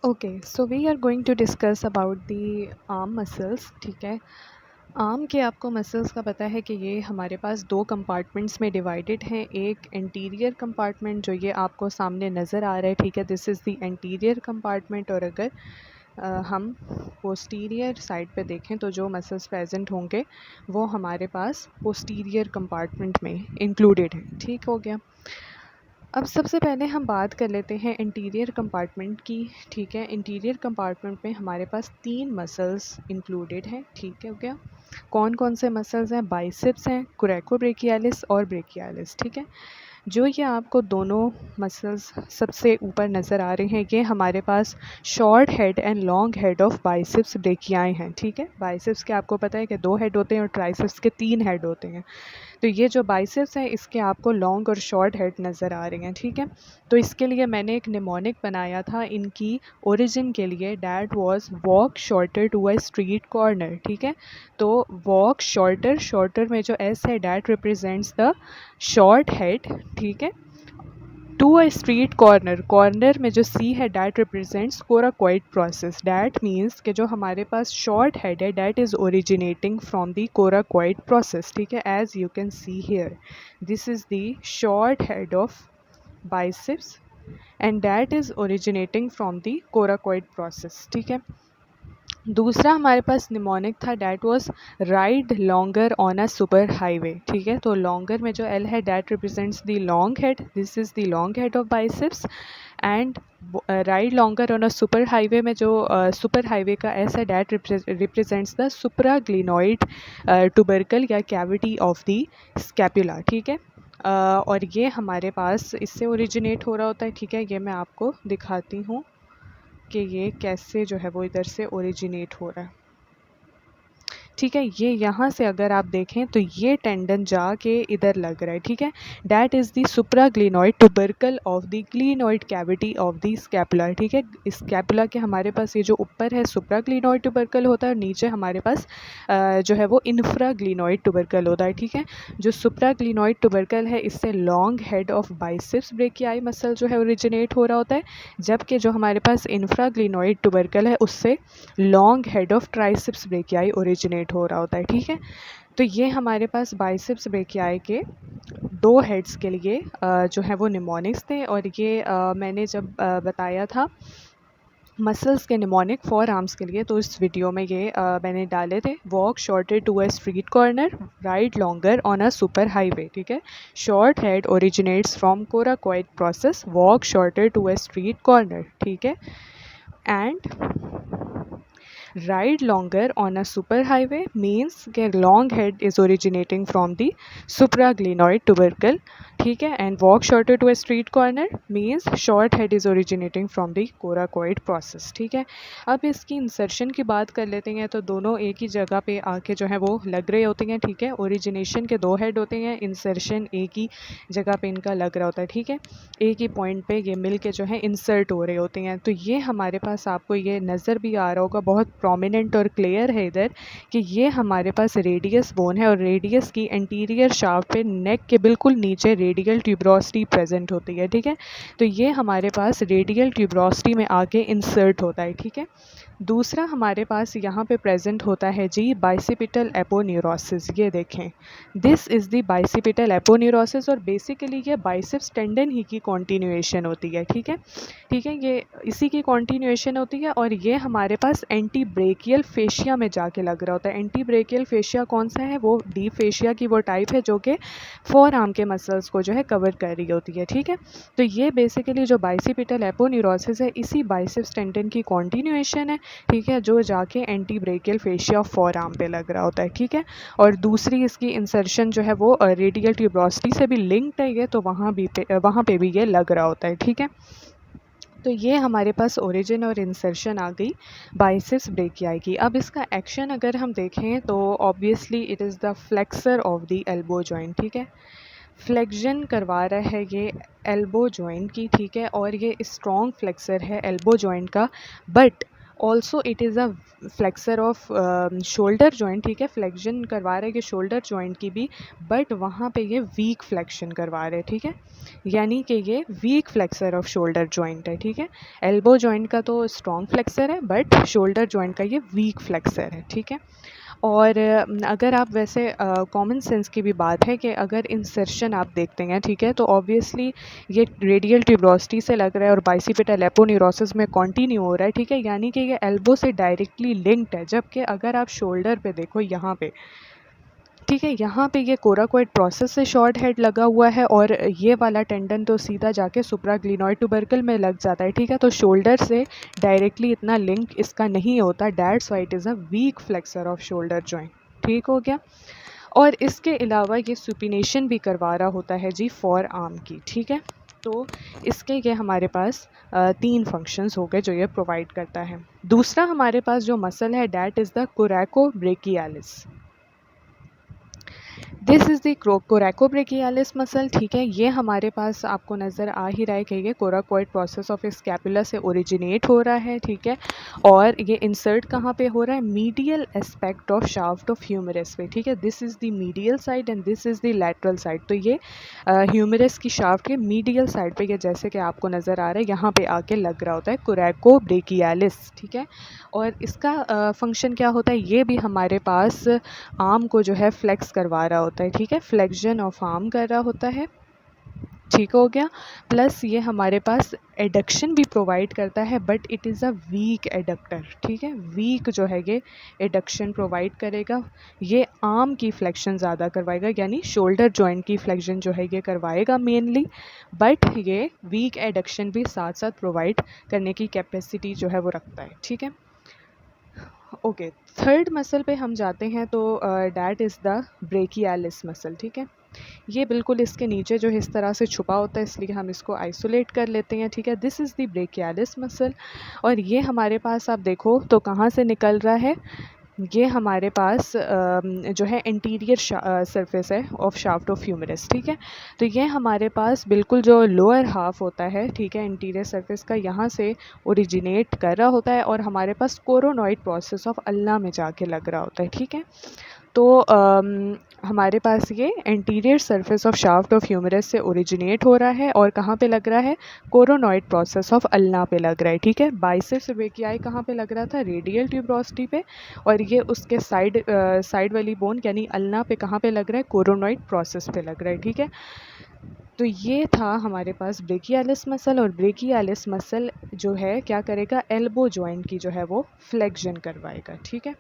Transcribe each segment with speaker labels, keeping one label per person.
Speaker 1: Okay, so we are going to discuss about the arm muscles. ठीक है, arm के आपको मसल्स का पता है कि ये हमारे पास दो कंपार्टमेंट्स में डिवाइडेड हैं। एक एंटीरियर कंपार्टमेंट जो ये आपको सामने नज़र आ रहा है, ठीक है, this is the anterior compartment. और अगर हम पोस्टीरियर साइड पे देखें तो जो मसल्स प्रेजेंट होंगे वो हमारे पास पोस्टीरियर कंपार्टमेंट में इंक्लूडेड है। ठीक हो गया। अब सबसे पहले हम बात कर लेते हैं इंटीरियर कंपार्टमेंट की। ठीक है, इंटीरियर कंपार्टमेंट में हमारे पास तीन मसल्स इंक्लूडेड हैं। ठीक है हो गया। कौन कौन से मसल्स हैं? बाइसेप्स हैं, कोरेकोब्रेकियालिस और ब्रेकियालिस। ठीक है, जो ये आपको दोनों मसल्स सबसे ऊपर नज़र आ रहे हैं, ये हमारे पास short head and long head of biceps brachii हैं। ठीक है, बाइसेप्स के आपको पता है कि 2 हेड होते हैं और ट्राइसेप्स के 3 हेड होते हैं। तो ये जो बाइसेप्स हैं इसके आपको लॉन्ग और शॉर्ट हेड नज़र आ रहे हैं। ठीक है, तो इसके लिए मैंने एक निमोनिक बनाया था इनकी ओरिजिन के लिए, that was walk shorter to a street corner. ठीक है, तो वॉक शॉर्टर, शॉर्टर में जो एस है that represents the short head. ठीक है, to a street corner, corner में जो सी है that represents coracoid process. That means कि जो हमारे पास शॉर्ट हेड है that is originating from the coracoid process. ठीक है, as you can see here, this is the short head of biceps and that is originating from the coracoid process. ठीक है, दूसरा हमारे पास निमोनिक था, that was ride longer on a super highway. ठीक है, तो लॉन्गर में जो एल है that represents the long head, this is the long head of biceps. And ride longer on a super highway में जो सुपर हाईवे का S है डैट रिप्रेजेंट्स द सुप्राग्लिनोइड टुबरकल या कैविटी ऑफ द स्कैपुला। ठीक है, और ये हमारे पास इससे ओरिजिनेट हो रहा होता है। ठीक है, ये मैं आपको दिखाती हूँ कि ये कैसे जो है वो इधर से ओरिजिनेट हो रहा है। ठीक है, ये यहाँ से अगर आप देखें तो ये टेंडन जाके इधर लग रहा है। ठीक है, that is the supraglenoid टुबरकल of the glenoid cavity of the scapula. ठीक है, स्कैपुला के हमारे पास ये जो ऊपर है सुप्राग्लिनोइड टुबरकल होता है और नीचे हमारे पास जो है वो इंफ्राग्लिनोइड टुबरकल होता है। ठीक है, जो सुप्राग्लिनोइड टुबरकल है इससे long head of biceps brachii muscle जो है ओरिजिनेट हो रहा होता है, जबकि जो हमारे पास इंफ्राग्लिनोइड टुबरकल है उससे long head of triceps brachii originate हो रहा होता है। ठीक है, तो ये हमारे पास बाइसेप्स ब्रेकियाई के दो हेड्स के लिए जो है वो निमोनिक्स थे। और ये मैंने जब बताया था मसल्स के निमोनिक फॉर आर्म्स के लिए, तो इस वीडियो में ये मैंने डाले थे, walk shorter to a street corner, ride longer on a super highway. ठीक है, short head originates from coracoid process, walk shorter to a street corner. ठीक है, and ride longer on a superhighway means कि long head is originating from the supraglenoid tubercle. ठीक है, and walk shorter to a street corner means short head is originating from the coracoid process. ठीक है, अब इसकी insertion की बात कर लेते हैं। तो दोनों एक ही जगह पे आके जो है वो लग रहे होते हैं। ठीक है, ओरिजिनेशन के दो हेड होते हैं, इंसर्शन एक ही जगह पे इनका लग रहा होता है। ठीक है, एक ही पॉइंट पे ये मिल के जो है इंसर्ट हो रहे होते हैं। तो ये हमारे पास आपको ये नज़र भी आ रहा होगा, बहुत प्रोमिनेंट और क्लियर है इधर, कि ये हमारे पास रेडियस बोन है और रेडियस की एंटीरियर शाफ्ट पे नेक के बिल्कुल नीचे रेडियल ट्यूब्रोसिटी प्रेजेंट होती है। ठीक है, तो ये हमारे पास रेडियल ट्यूब्रोसिटी में आके इंसर्ट होता है। ठीक है, दूसरा हमारे पास यहाँ पे प्रेजेंट होता है जी बाइसिपिटल एपोन्यूरोसिस। ये देखें, this is the bicipital aponeurosis और बेसिकली ये बाइसेप्स टेंडन ही की कॉन्टिन्यूएशन होती है। ठीक है, ठीक है, ये इसी की कॉन्टिन्यूएशन होती है और ये हमारे पास एंटी ब्रेकियल फेशिया में जाके लग रहा होता है। एंटी ब्रेकियल फेशिया कौन सा है? वो डीप फेशिया की वो टाइप है जो कि फोर आर्म के मसल्स को जो है कवर कर रही होती है। ठीक है, तो ये बेसिकली जो बाइसिपिटल एपोन्यूरोसिस है इसी बाइसेप्स टेंडन की कॉन्टिन्यूएशन है। ठीक है, जो जाके anti brachial fascia for arm पे लग रहा होता है। ठीक है, और दूसरी इसकी इंसर्शन जो है वो रेडियल ट्यूब्रोसिटी से भी लिंक्ड है ये, तो वहाँ पे भी ये लग रहा होता है। ठीक है, तो ये हमारे पास ओरिजिन और इंसर्शन आ गई बाइसेप्स ब्रेकियाई की। अब इसका एक्शन अगर हम देखें तो obviously it is the flexor of the elbow joint. ठीक है, फ्लेक्शन करवा रहा है ये एल्बो जॉइंट की। ठीक है, और ये स्ट्रॉन्ग फ्लेक्सर है एल्बो जॉइंट का, but also it is a flexor of shoulder joint, ठीक है, फ्लेक्शन करवा रहे हैं कि शोल्डर जॉइंट की भी, बट वहाँ पे ये वीक फ्लेक्शन करवा रहे हैं, ठीक है, यानी कि ये weak flexor of shoulder joint है, ठीक है। एल्बो जॉइंट का तो स्ट्रॉन्ग फ्लेक्सर है, बट शोल्डर जॉइंट का ये वीक फ्लेक्सर है, ठीक है। और अगर आप वैसे कॉमन सेंस की भी बात है कि अगर इंसर्शन आप देखते हैं, ठीक है, तो ऑब्वियसली ये रेडियल ट्यूबरोसिटी से लग रहा है और बाइसिपिटल एपोन्यूरोसिस में कंटिन्यू हो रहा है, ठीक है, यानी कि ये एल्बो से डायरेक्टली लिंक्ड है। जबकि अगर आप शोल्डर पे देखो यहाँ पे, ठीक है, यहाँ पे ये कोराकोइड प्रोसेस से शॉर्ट हेड लगा हुआ है और ये वाला टेंडन तो सीधा जाके सुप्राग्लिनोइड ट्यूबरकल में लग जाता है, ठीक है, तो शोल्डर से डायरेक्टली इतना लिंक इसका नहीं होता, that's why it is a weak flexor of shoulder joint, ठीक हो गया। और इसके अलावा ये सुपिनेशन भी करवा रहा होता है जी फॉर आर्म की, ठीक है। तो इसके ये हमारे पास 3 फंक्शंस हो गए जो ये प्रोवाइड करता है। दूसरा हमारे पास जो मसल है that is the coracobrachialis. This is the coracobrachialis muscle, ठीक है, ये हमारे पास आपको नज़र आ ही रहा है कि ये कोराकोइड प्रोसेस ऑफ स्कैपुला से ओरिजिनेट हो रहा है, ठीक है, और ये इंसर्ट कहाँ पे हो रहा है, medial aspect of shaft of humerus पे, ठीक है, this is the medial side and this is the lateral side. तो ये ह्यूमरस की शाफ्ट के मीडियल साइड पे ये जैसे कि आपको नज़र आ रहा है यहाँ पे आके लग रहा होता है कोरैकोब्रेकियालिस, ठीक है। और इसका फंक्शन क्या होता है, ये भी हमारे पास आर्म को जो है फ्लेक्स करवा रहा होता है, ठीक है, फ्लेक्शन ऑफ आर्म कर रहा होता है, ठीक हो गया। प्लस ये हमारे पास एडक्शन भी प्रोवाइड करता है, but it is a weak adductor, ठीक है, वीक जो है ये एडक्शन प्रोवाइड करेगा, ये आर्म की फ्लेक्शन ज़्यादा करवाएगा, यानी शोल्डर जॉइंट की फ्लेक्शन जो है ये करवाएगा मेनली, बट ये वीक एडक्शन भी साथ साथ प्रोवाइड करने की कैपेसिटी जो है वो रखता है, ठीक है। ओके, थर्ड मसल पे हम जाते हैं तो that is the brachialis muscle, ठीक है, ये बिल्कुल इसके नीचे जो इस तरह से छुपा होता है, इसलिए हम इसको आइसोलेट कर लेते हैं, ठीक है। This is the brachialis muscle, और ये हमारे पास आप देखो तो कहाँ से निकल रहा है, ये हमारे पास जो है इंटीरियर सरफेस है ऑफ शाफ्ट ऑफ ह्यूमरस, ठीक है। तो ये हमारे पास बिल्कुल जो लोअर हाफ होता है, ठीक है, इंटीरियर सरफेस का, यहाँ से ओरिजिनेट कर रहा होता है और हमारे पास कोरोनॉइड प्रोसेस ऑफ अल्ना में जाके लग रहा होता है, ठीक है। तो हमारे पास ये anterior surface of shaft of humerus से ओरिजिनेट हो रहा है और कहाँ पे लग रहा है, कोरोनॉइड प्रोसेस ऑफ अल्ना पे लग रहा है, ठीक है। बाइसेप्स ब्रेकियाई कहाँ पे लग रहा था, रेडियल ट्यूबरोसिटी पे, और ये उसके साइड वाली बोन यानी अल्ना पे कहाँ पे लग रहा है, कोरोनॉइड प्रोसेस पे लग रहा है, ठीक है। तो ये था हमारे पास ब्रेकियालिस मसल, और ब्रेकियालिस मसल जो है क्या करेगा, एल्बो जॉइंट की जो है वो फ्लेक्शन करवाएगा, ठीक है,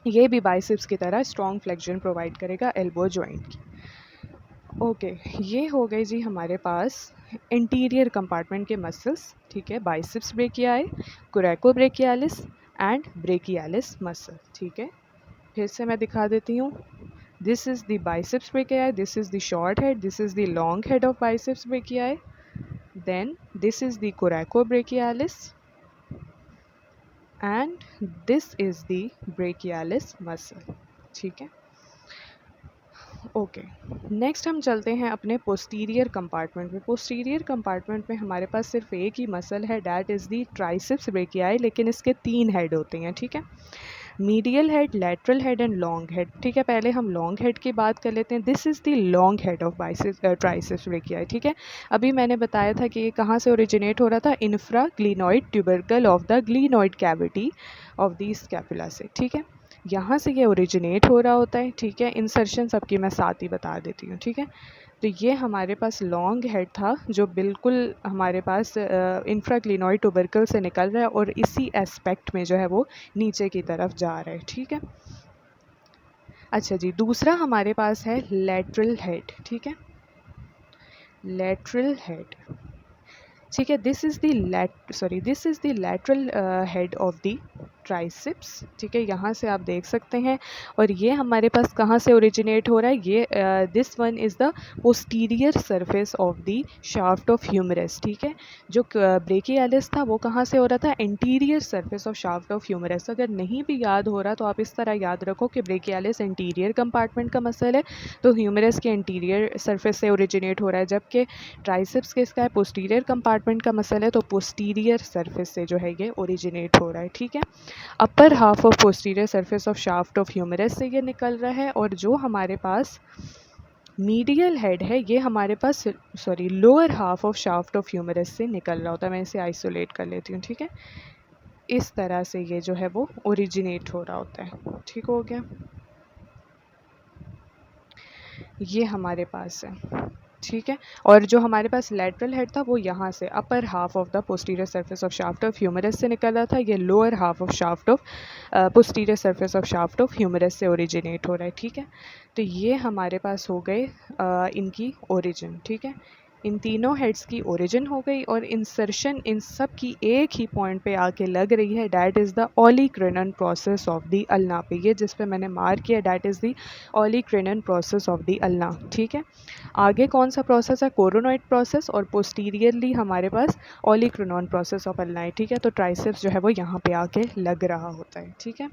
Speaker 1: ये भी बाइसेप्स की तरह स्ट्रॉन्ग फ्लेक्शन प्रोवाइड करेगा एल्बो जॉइंट की। ओके, ये हो गए जी हमारे पास इंटीरियर कंपार्टमेंट के मसल्स, ठीक है, biceps brachii, coracobrachialis and brachialis muscle, ठीक है। फिर से मैं दिखा देती हूँ, this is the biceps brachii, this is the short head, this is the long head of biceps brachii, then this is the coracobrachialis and this is the brachialis muscle, ठीक है। ओके, नेक्स्ट हम चलते हैं अपने posterior compartment में। Posterior compartment में हमारे पास सिर्फ एक ही मसल है, that is the triceps brachii, लेकिन इसके 3 हेड होते हैं, ठीक है, medial head, lateral head and long head, ठीक है। पहले हम लॉन्ग हेड की बात कर लेते हैं, this is the long head of triceps brachii, ठीक है। अभी मैंने बताया था कि ये कहाँ से ओरिजिनेट हो रहा था, infra glenoid tubercle of the glenoid cavity of the scapula से, ठीक है, यहाँ से ये ओरिजिनेट हो रहा होता है, ठीक है। इंसर्शन सबकी मैं साथ ही बता देती हूँ, ठीक है। तो ये हमारे पास लॉन्ग हेड था जो बिल्कुल हमारे पास इंफ्राक्लिनोइड ट्यूबरकल से निकल रहा है और इसी एस्पेक्ट में जो है वो नीचे की तरफ जा रहा है, ठीक है। अच्छा जी, दूसरा हमारे पास है लैटरल हेड, ठीक है, लैटरल हेड, ठीक है, this is the lateral head of the triceps, ठीक है, यहाँ से आप देख सकते हैं। और ये हमारे पास कहाँ से ओरिजिनेट हो रहा है, ये this one is the posterior surface of the shaft of humerus, ठीक है। जो ब्रेकियालिस था वो कहाँ से हो रहा था, anterior surface of shaft of humerus. अगर नहीं भी याद हो रहा तो आप इस तरह याद रखो कि ब्रेकियालिस इंटीरियर कंपार्टमेंट का मसल है, तो ह्यूमरस के इंटीरियर सरफेस से ओरिजिनेट हो रहा है, जबकि ट्राइसेप्स किसका है, पोस्टीरियर कंपार्टमेंट का मसल है, तो पोस्टीरियर सरफेस से जो है ये ओरिजिनेट हो रहा है, ठीक है। Upper half of posterior surface of shaft of humerus से ये निकल रहा है। और जो हमारे पास मीडियल हेड है ये हमारे पास lower half of shaft of humerus से निकल रहा होता है। मैं इसे आइसोलेट कर लेती हूँ, ठीक है। इस तरह से ये जो है वो ओरिजिनेट हो रहा होता है, ठीक हो गया। ये हमारे पास है, ठीक है। और जो हमारे पास लेटरल हेड था वो यहाँ से upper half of the posterior surface of shaft of humerus से निकल रहा था, ये lower half of shaft of posterior surface of shaft of humerus से ओरिजिनेट हो रहा है, ठीक है। तो ये हमारे पास हो गए इनकी ओरिजिन, ठीक है। इन तीनों हेड्स की ओरिजिन हो गई और इंसर्शन इन सब की एक ही पॉइंट पे आके लग रही है, that is the olecranon process of the ulna पे। ये जिस पे मैंने मार्क किया that is the olecranon process of the ulna, ठीक है। आगे कौन सा प्रोसेस है, कोरोनॉइड प्रोसेस, और पोस्टीरियरली हमारे पास ओलिक्रिनॉन प्रोसेस ऑफ अल्नाई, ठीक है। तो ट्राइसेप्स जो है वो यहाँ पे आके लग रहा होता है, ठीक है।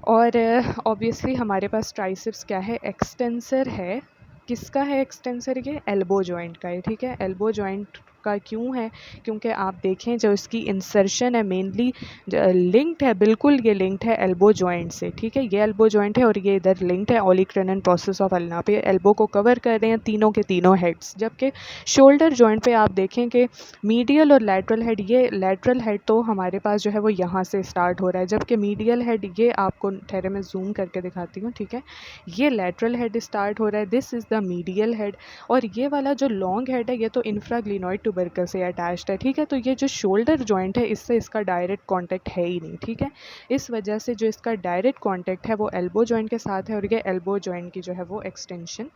Speaker 1: और ऑब्वियसली हमारे पास ट्राइसेप्स क्या है, एक्सटेंसर है। किसका है एक्सटेंसर, ये एल्बो जॉइंट का है, ठीक है। एल्बो जॉइंट का क्यों है, क्योंकि आप देखें जो इसकी इंसर्शन है मेनली लिंक्ड है, बिल्कुल ये लिंक्ड है एल्बो जॉइंट से, ठीक है। ये एल्बो जॉइंट है और ये इधर लिंक्ड है ओलिक्रिनन प्रोसेस ऑफ अल्ना पे। एल्बो को कवर कर रहे हैं तीनों के तीनों हेड्स। जबकि शोल्डर जॉइंट पे आप देखें कि मीडियल और लैटरल हेड, ये लैटरल हेड तो हमारे पास जो है वो यहाँ से स्टार्ट हो रहा है, जबकि मीडियल हेड ये आपको ठहरे में जूम करके दिखाती हूँ, ठीक है। ये लैटरल हेड स्टार्ट हो रहा है, this is the medial head. और ये वाला जो लॉन्ग हेड है ये तो इंफ्राग्लिनोइड ट्यूबरकल से अटैच्ड है, ठीक है। तो ये जो शोल्डर जॉइंट है इससे इसका डायरेक्ट कांटेक्ट है ही नहीं, ठीक है। इस वजह से जो इसका डायरेक्ट कांटेक्ट है वो एल्बो जॉइंट के साथ है, और ये एल्बो जॉइंट की जो है वो एक्सटेंशन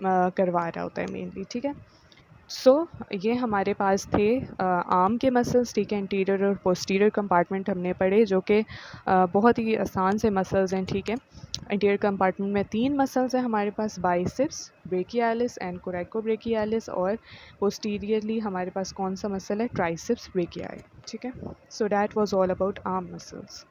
Speaker 1: करवा रहा होता है मेनली, ठीक है। ये हमारे पास थे आर्म के मसल्स, ठीक है। इंटीरियर और पोस्टीरियर कंपार्टमेंट हमने पढ़े, जो कि बहुत ही आसान से मसल्स हैं, ठीक है। इंटीरियर कंपार्टमेंट में 3 मसल्स हैं हमारे पास, बाइसेप्स, ब्रेकियालिस एंड कोरेकोब्रेकियालिस। और पोस्टीरियरली हमारे पास कौन सा मसल है, ट्राइसेप्स ब्रेकियाई, ठीक है। So that was all about arm muscles.